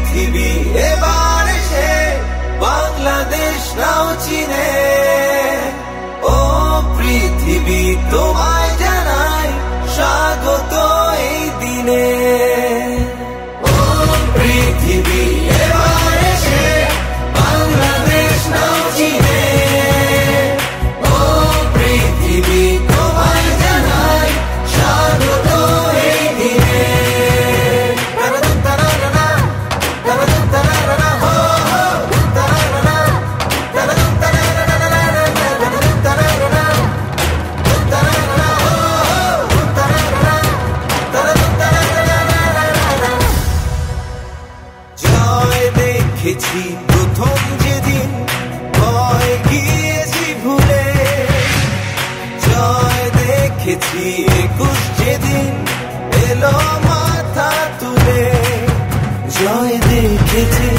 পৃথিবী এবার এসে বাংলাদেশ নাও চিনে। ও পৃথিবী তোমায় জানাই স্বাগত এই দিনে। ও পৃথিবী এবার এসে বাংলাদেশ নাও চিনে। ও পৃথিবী তোমায় জানাই স্বাগত এই দিনে। জয় দেখেছি প্রথম যেদিন, ভয় গিয়েছি ভুলে। জয় দেখেছি 21 যেদিন এলো মাথা তুলে। জয় দেখেছি